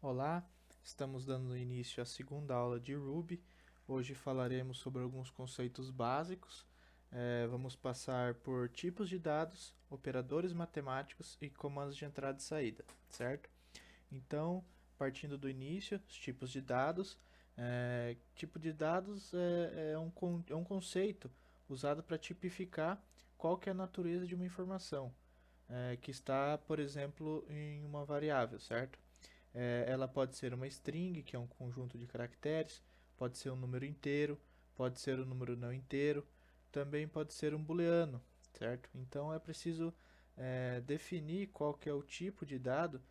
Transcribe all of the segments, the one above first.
Olá, estamos dando início à segunda aula de Ruby. Hoje falaremos sobre alguns conceitos básicos. Vamos passar por tipos de dados, operadores matemáticos e comandos de entrada e saída, certo? Então, partindo do início, os tipos de dados. Tipo de dados é um conceito usado para tipificar qual que é a natureza de uma informação, que está, por exemplo, em uma variável, certo? Ela pode ser uma string, que é um conjunto de caracteres, pode ser um número inteiro, pode ser um número não inteiro, também pode ser um booleano, certo? Então é preciso definir qual que é o tipo de dado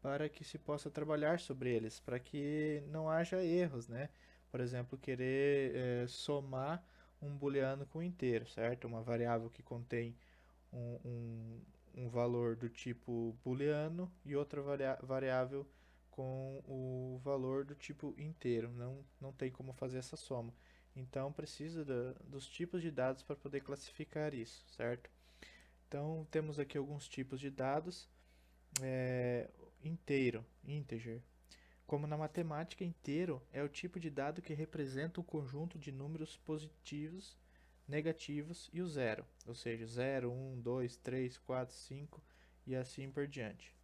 para que se possa trabalhar sobre eles, para que não haja erros, né? Por exemplo, querer somar um booleano com um inteiro, certo? Uma variável que contém um, um, um valor do tipo booleano e outra variável com o valor do tipo inteiro. Não tem como fazer essa soma. Então precisa dos tipos de dados para poder classificar isso, certo? Então temos aqui alguns tipos de dados. Inteiro, integer. Como na matemática, inteiro é o tipo de dado que representa um conjunto de números positivos, negativos e o zero, ou seja, 0, 1, 2, 3, 4, 5 e assim por diante.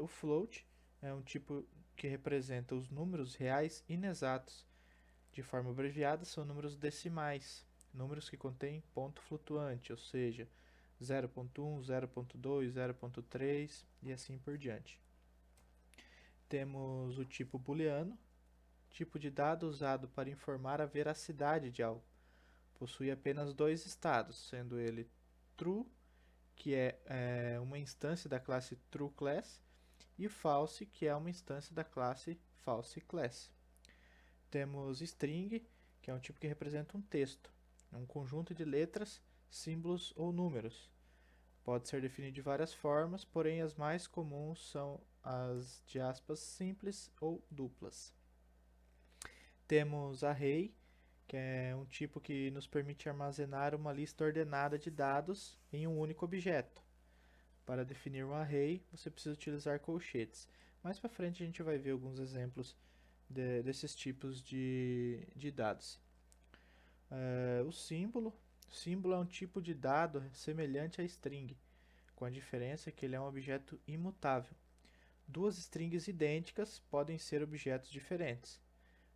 O float é um tipo que representa os números reais inexatos. De forma abreviada, são números decimais, números que contêm ponto flutuante, ou seja, 0.1, 0.2, 0.3 e assim por diante. Temos o tipo booleano, tipo de dado usado para informar a veracidade de algo. Possui apenas dois estados, sendo ele true, que é uma instância da classe trueClass, e false, que é uma instância da classe falseClass. Temos string, que é um tipo que representa um texto, um conjunto de letras, símbolos ou números. Pode ser definido de várias formas, porém as mais comuns são as de aspas simples ou duplas. Temos array, que é um tipo que nos permite armazenar uma lista ordenada de dados em um único objeto. Para definir um array, você precisa utilizar colchetes. Mais para frente a gente vai ver alguns exemplos desses tipos de dados. O símbolo. Símbolo é um tipo de dado semelhante a string, com a diferença que ele é um objeto imutável. Duas strings idênticas podem ser objetos diferentes,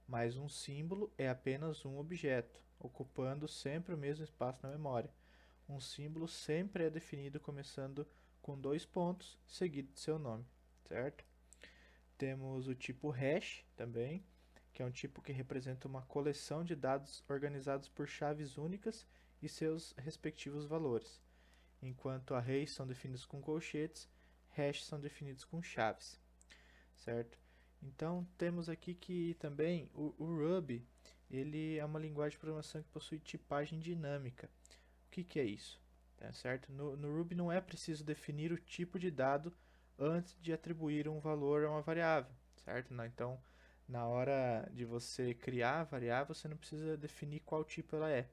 mas um símbolo é apenas um objeto, ocupando sempre o mesmo espaço na memória. Um símbolo sempre é definido começando com dois pontos, seguido de seu nome, certo? Temos o tipo hash também, que é um tipo que representa uma coleção de dados organizados por chaves únicas e seus respectivos valores, enquanto arrays são definidos com colchetes, hashes são definidos com chaves, certo? Então temos aqui que também o Ruby ele é uma linguagem de programação que possui tipagem dinâmica. O que é isso? Tá certo? No Ruby não é preciso definir o tipo de dado antes de atribuir um valor a uma variável, certo? Não, então, na hora de você criar a variável, você não precisa definir qual tipo ela é.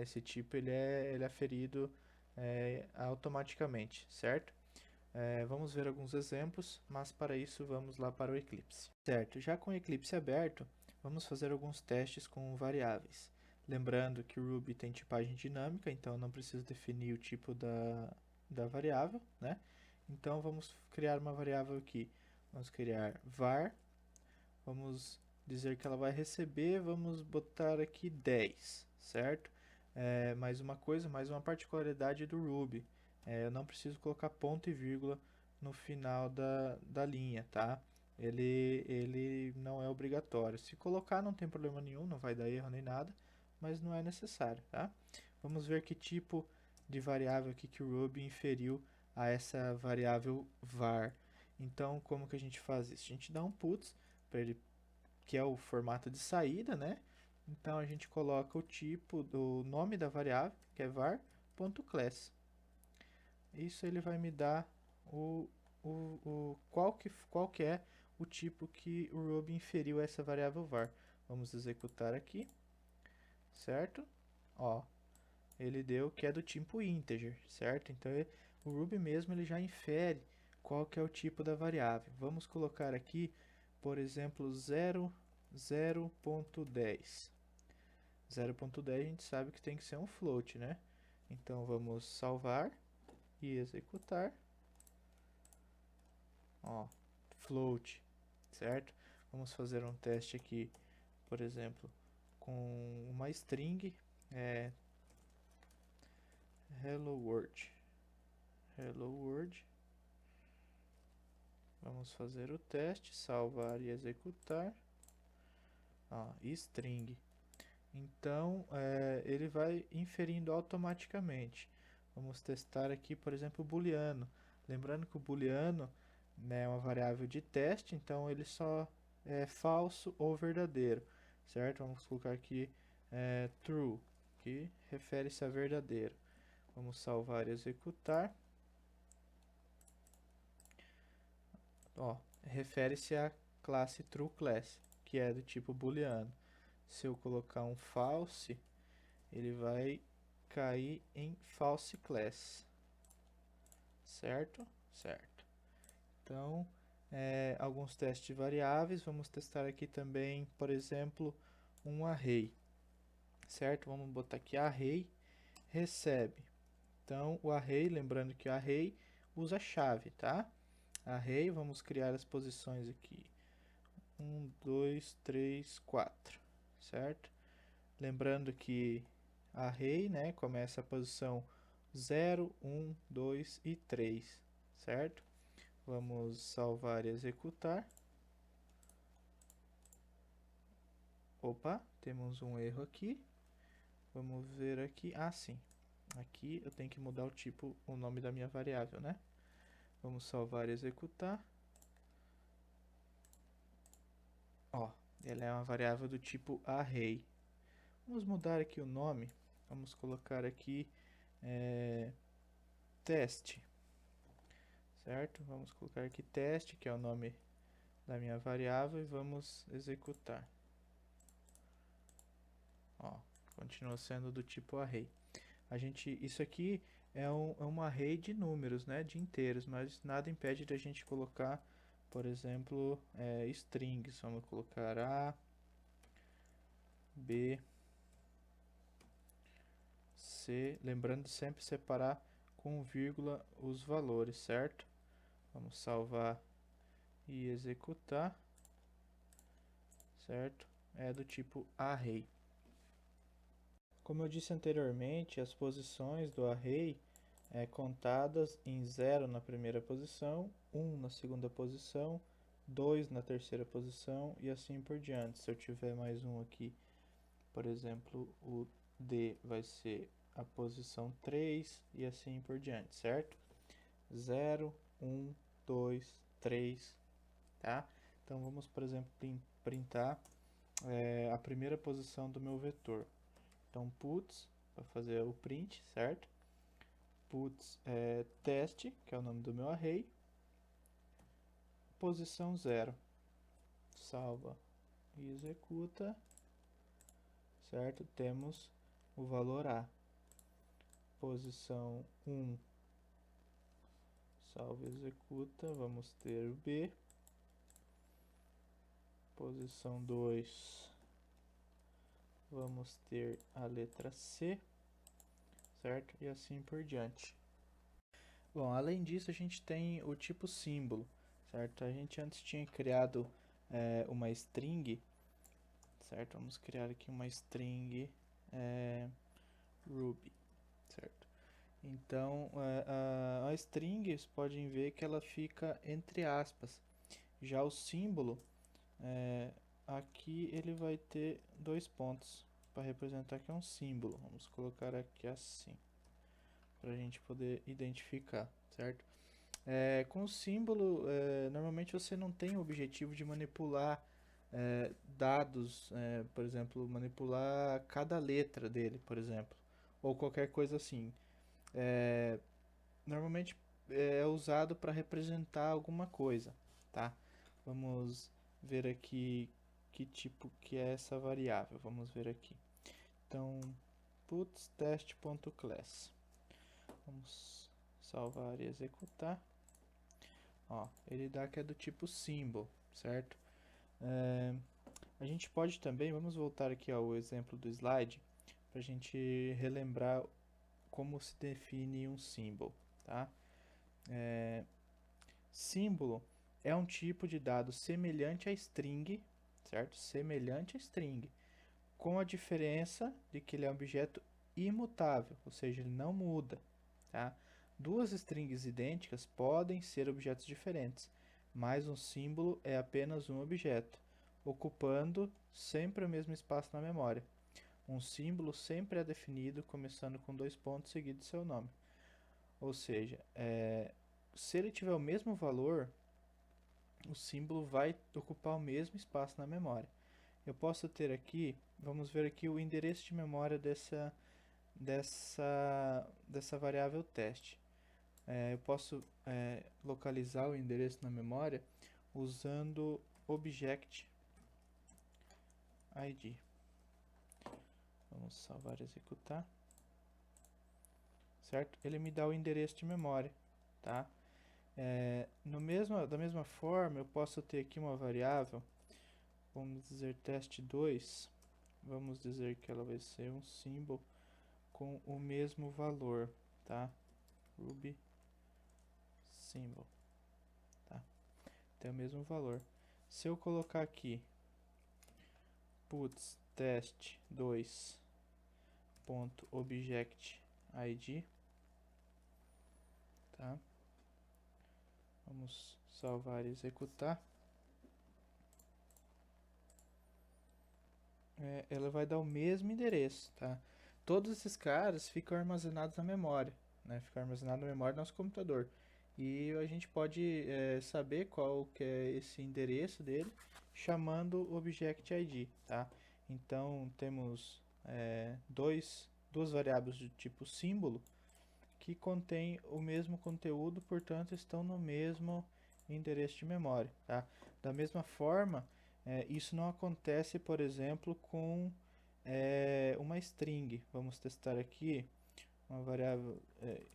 Esse tipo ele é aferido automaticamente, certo? Vamos ver alguns exemplos, mas para isso vamos lá para o Eclipse. Certo, já com o Eclipse aberto, vamos fazer alguns testes com variáveis. Lembrando que o Ruby tem tipagem dinâmica, então não preciso definir o tipo da variável, né? Então vamos criar uma variável aqui. Vamos criar var, vamos dizer que ela vai receber, vamos botar aqui 10, certo? Mais uma coisa, mais uma particularidade do Ruby. Eu não preciso colocar ponto e vírgula no final da linha, tá? Ele não é obrigatório. Se colocar não tem problema nenhum, não vai dar erro nem nada, mas não é necessário, tá? Vamos ver que tipo de variável aqui que o Ruby inferiu a essa variável var. Então, como que a gente faz isso? A gente dá um puts para ele, que é o formato de saída, né? Então a gente coloca o tipo do nome da variável, que é var.class. Isso ele vai me dar qual que é o tipo que o Ruby inferiu a essa variável var. Vamos executar aqui, certo? Ó, ele deu que é do tipo integer, certo? Então o Ruby mesmo ele já infere qual que é o tipo da variável. Vamos colocar aqui, por exemplo, 0.10. 0.10 a gente sabe que tem que ser um float, né? Então vamos salvar e executar. Ó, float, certo? Vamos fazer um teste aqui, por exemplo, com uma string, hello world. Hello world. Vamos fazer o teste, salvar e executar. Ó, string. Então, ele vai inferindo automaticamente. Vamos testar aqui, por exemplo, o booleano. Lembrando que o booleano, né, é uma variável de teste, então ele só é falso ou verdadeiro, certo? Vamos colocar aqui true, que refere-se a verdadeiro. Vamos salvar e executar. Ó, refere-se à classe TrueClass, que é do tipo booleano. Se eu colocar um false, ele vai cair em false class, certo? Certo. Então, alguns testes de variáveis, vamos testar aqui também, por exemplo, um array, certo? Vamos botar aqui array recebe. Então, o array, lembrando que o array usa chave, tá? Array, vamos criar as posições aqui. 1, 2, 3, 4, certo? Lembrando que array, né, começa a posição 0, 1, 2 e 3, certo? Vamos salvar e executar. Opa, temos um erro aqui. Vamos ver aqui. Ah, sim. Aqui eu tenho que mudar o tipo, o nome da minha variável, né? Vamos salvar e executar. Ó, ela é uma variável do tipo array. Vamos mudar aqui o nome. Vamos colocar aqui teste, certo? Vamos colocar aqui teste, que é o nome da minha variável, e vamos executar. Ó, continua sendo do tipo array. Isso aqui é um array de números, né, de inteiros, mas nada impede da gente colocar, por exemplo, strings. Vamos colocar A, B, C, lembrando de sempre separar com vírgula os valores, certo? Vamos salvar e executar, certo? É do tipo array. Como eu disse anteriormente, as posições do array contadas em 0 na primeira posição, 1 na segunda posição, 2 na terceira posição e assim por diante. Se eu tiver mais um aqui, por exemplo, o D vai ser a posição 3 e assim por diante, certo? 0, 1, 2, 3, tá? Então vamos, por exemplo, printar a primeira posição do meu vetor. Então puts, para fazer o print, certo? Puts teste, que é o nome do meu array, posição 0. Salva e executa, certo? Temos o valor A. Posição 1, salva e executa, vamos ter o B. Posição 2, vamos ter a letra C, certo? E assim por diante. Bom, além disso, a gente tem o tipo símbolo, certo? A gente antes tinha criado uma string, certo? Vamos criar aqui uma string Ruby, certo? Então, a string, vocês podem ver que ela fica entre aspas. Já o símbolo, aqui ele vai ter 2 pontos para representar que é um símbolo. Vamos colocar aqui assim, para a gente poder identificar, certo? Com o símbolo, normalmente você não tem o objetivo de manipular dados, por exemplo, manipular cada letra dele, por exemplo, ou qualquer coisa assim. Normalmente é usado para representar alguma coisa, tá? Vamos ver aqui que tipo que é essa variável. Vamos ver aqui. Então, puts test.class. Vamos salvar e executar. Ó, ele dá que é do tipo symbol, certo? A gente pode também, vamos voltar aqui ao exemplo do slide, para a gente relembrar como se define um symbol, tá? Símbolo é um tipo de dado semelhante a string, certo? Semelhante a string, com a diferença de que ele é um objeto imutável, ou seja, ele não muda, tá? Duas strings idênticas podem ser objetos diferentes, mas um símbolo é apenas um objeto, ocupando sempre o mesmo espaço na memória. Um símbolo sempre é definido começando com 2 pontos seguidos de seu nome. Ou seja, se ele tiver o mesmo valor, o símbolo vai ocupar o mesmo espaço na memória. Eu posso ter aqui, vamos ver aqui o endereço de memória dessa variável teste. Eu posso localizar o endereço na memória usando object id. Vamos salvar e executar. Certo? Ele me dá o endereço de memória, tá? Da mesma forma, eu posso ter aqui uma variável, vamos dizer test2, vamos dizer que ela vai ser um symbol com o mesmo valor, tá? Ruby symbol, tá? Tem o mesmo valor. Se eu colocar aqui puts test2 ponto object id, tá? Vamos salvar e executar. Ela vai dar o mesmo endereço, tá? Todos esses caras ficam armazenados na memória, né? Ficam armazenados na memória do nosso computador. E a gente pode saber qual que é esse endereço dele chamando o object id, tá? Então temos duas variáveis do tipo símbolo que contêm o mesmo conteúdo, portanto estão no mesmo endereço de memória, tá? Da mesma forma, isso não acontece, por exemplo, com uma string. Vamos testar aqui uma variável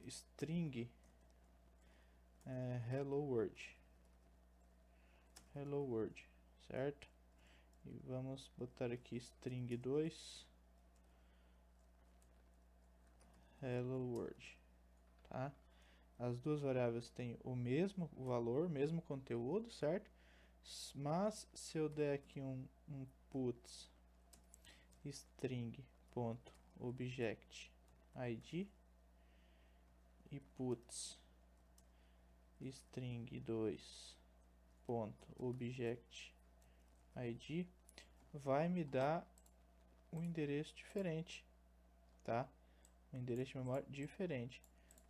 string hello world, certo? E vamos botar aqui string 2 hello world, tá? As duas variáveis têm o mesmo valor, mesmo conteúdo, certo? Mas se eu der aqui um puts string ponto object id e puts string 2 ponto object id, vai me dar um endereço diferente, tá? Um endereço de memória diferente.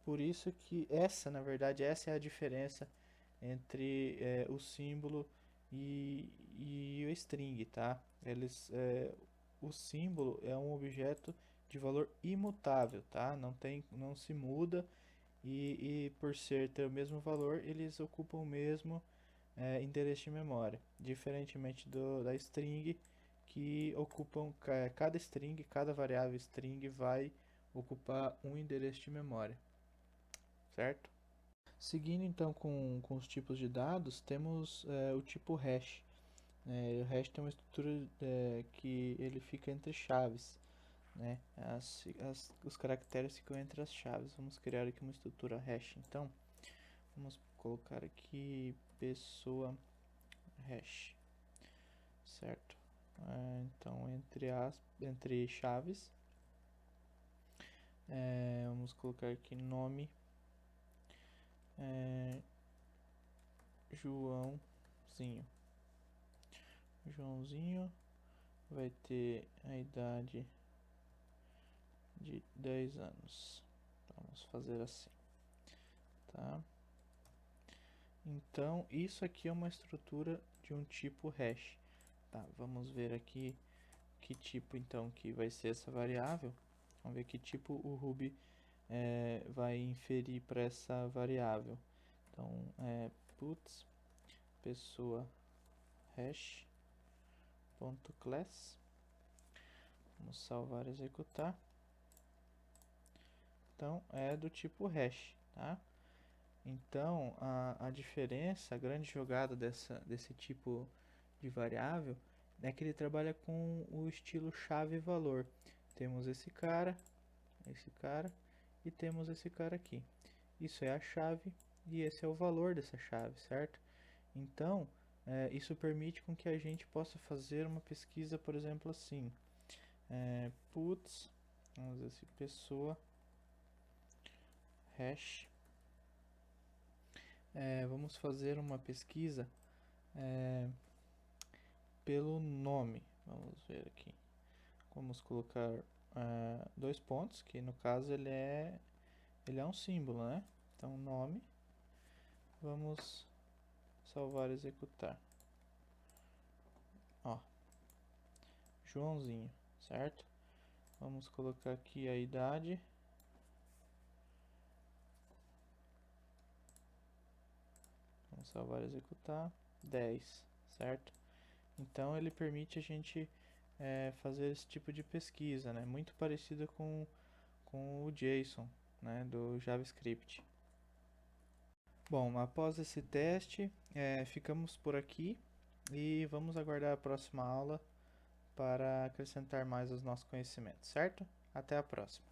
Por isso que na verdade, essa é a diferença entre o símbolo e o string, tá? O símbolo é um objeto de valor imutável, tá? Não se muda e por ter o mesmo valor, eles ocupam o mesmo endereço de memória, diferentemente da string, que ocupam cada string, cada variável string vai ocupar um endereço de memória, certo? Seguindo então com os tipos de dados, temos o tipo hash. O hash tem uma estrutura que ele fica entre chaves, né? Os caracteres ficam entre as chaves. Vamos criar aqui uma estrutura hash, então. Vamos colocar aqui pessoa hash, certo? Então, entre chaves, vamos colocar aqui nome Joãozinho. Joãozinho vai ter a idade de 10 anos. Vamos fazer assim, tá? Então, isso aqui é uma estrutura de um tipo hash. Tá, vamos ver aqui que tipo então que vai ser essa variável. Vamos ver que tipo o Ruby vai inferir para essa variável. Então, puts pessoa hash ponto class. Vamos salvar e executar. Então, é do tipo hash, tá? Então, a diferença, a grande jogada desse tipo de variável é que ele trabalha com o estilo chave-valor. Temos esse cara e temos esse cara aqui. Isso é a chave e esse é o valor dessa chave, certo? Então, isso permite com que a gente possa fazer uma pesquisa, por exemplo, assim, puts, vamos dizer assim, pessoa, hash, vamos fazer uma pesquisa pelo nome, vamos ver aqui, vamos colocar dois pontos, que no caso ele é um símbolo, né? Então, nome, vamos salvar e executar. Ó, Joãozinho, certo? Vamos colocar aqui a idade. Vamos salvar e executar. 10, certo? Então ele permite a gente fazer esse tipo de pesquisa, né? Muito parecido com o JSON, né? Do JavaScript. Bom, após esse teste, ficamos por aqui e vamos aguardar a próxima aula para acrescentar mais os nossos conhecimentos, certo? Até a próxima.